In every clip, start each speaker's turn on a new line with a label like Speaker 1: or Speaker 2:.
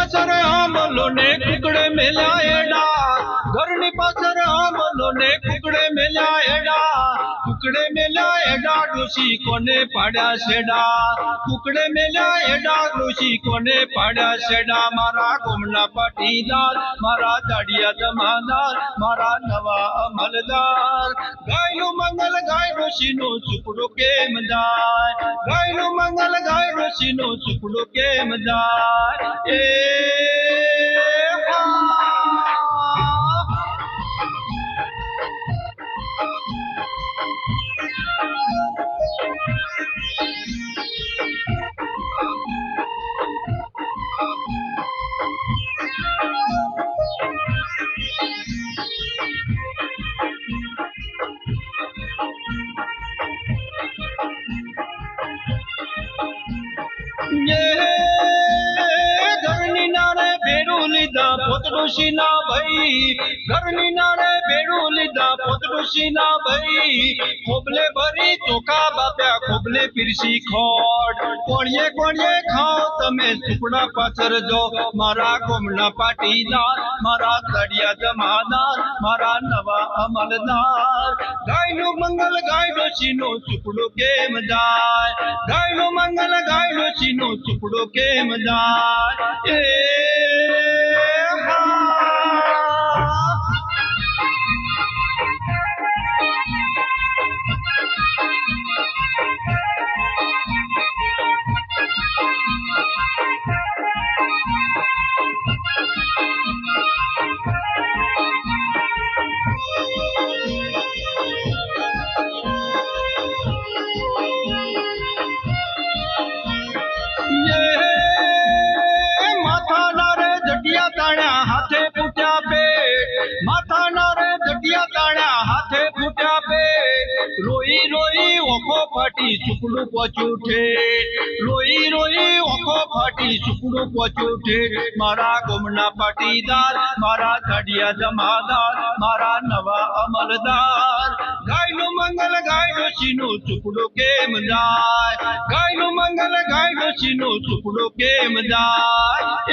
Speaker 1: पाछळ आंबलो ने कुकड़े मेल्या एडा घरनी पाछळ आंबलो ने कुकड़े मेल्या एडा कुकड़े मेल्या एडा डोशी कोने पाड्या शेडा कुकड़े मेल्या एडा डोशी कोने पाड्या शेडा मारा गोमना पाटीदार मारा दाड़िया जमादार मारा नवा अमलदार गायनु मंगल गाय डोशी नो चुकड़ो केम जाय गायनु मंगल गाय डोशी नो चुकड़ो केम जाय ए घरनी नारे बेड़ू लीधा पोतडोशी ना भई घरनी नारे बेड़ू लीधा पोतडोशी ना भई खोबले भरी चोखा बाप्या खोबले पीरसी खोट कोणिये कोणिये खाओ तमे सुपड़ा पाछर जो मारा गोमना पाटीदार मारा दाड़िया जमादार मारा नवा अमलदार गायनु मंगल गाय डोशी नो चुकड़ो केम जाय गायनु मंगल गाय डोशी नो चुकड़ो केम जाय ए हाथे फूटा पेट माथा नारे जटिया ताड़ा हाथे फूटा पेट रोई रोई ओखो फाटी चुकड़ू पहुंचू ठेठ रोई रोई ओखो फाटी चुकड़ू पहुंचू ठेठ मारा गोमना पाटीदार मारा दाड़िया जमादार मारा नवा अमलदार गायनु मंगल गाय डोशी नो चुकड़ो केम जाय गायनु मंगल गाय डोशी नो चुकड़ो केम जाय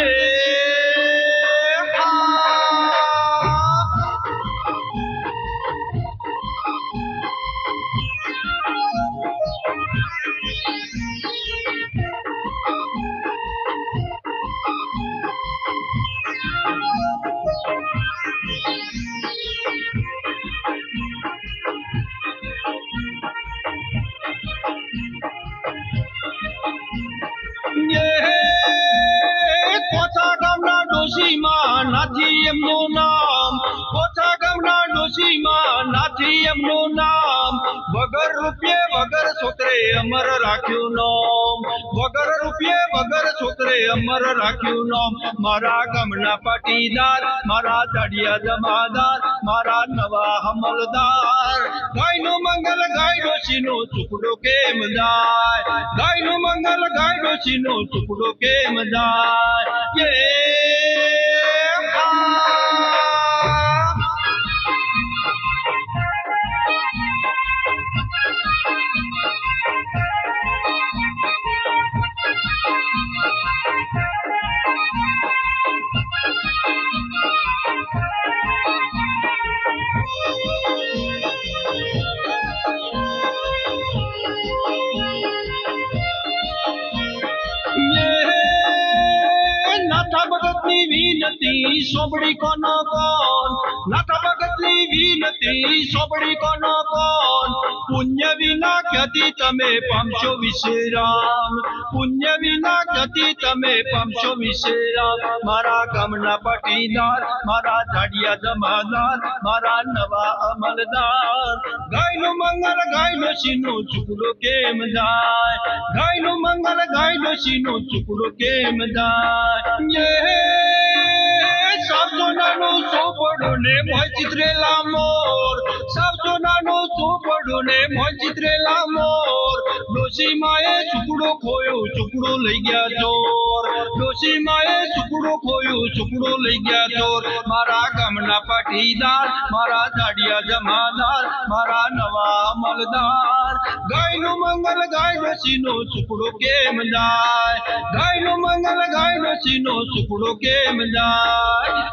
Speaker 1: डोशी मां नाथी एमनो नाम कोठा गामना डोशी मां नाथी एमनो नाम वगर रुपये वगर छोकरे अमर राख्यू नाम वगर रुपये वगर छोकरे अमर राख्यू नाम मारा गामना पाटीदार मारा दाड़िया जमादार मारा नवा अमलदार गायनु मंगल गाय डोशी नो चुकड़ो केम जाय गायनु मंगल गाय डोशी नो चुकड़ो केम जाय ये विनती सोबड़ी कोनो कौन नाथा भगतनी विनती सोबड़ी कोनो कौन पुण्य विना क्यति तमे पामशो विश्राम पुण्य विना क्यति तमे पामशो विश्राम मारा गामना पाटीदार मारा दाड़िया जमादार मारा नवा अमलदार गायनु मंगल गाय डोशी नो चुकड़ो केम जाय गायनु मंगल गाय डोशी नो चुकड़ो केम जाय सावसोनानो सोपड़ो ने मोय चित्रेला मोर सावसोनानो सोपड़ो ने मोय चित्रेला मोर डोशी माए चुकड़ो खोयो चुकड़ो लई गया चोर डोशी माए चुकड़ो खोयो चुकड़ो लई गया चोर मारा गामना पाटीदार मारा दाड़िया जमादार मारा नवा अमलदार गायनु ગાયનું મંગલ ગાય ડોશીનો સુપડો કેમ જાય ગાયનું મંગલ ગાય ડોશીનો સુપડો કેમ જાય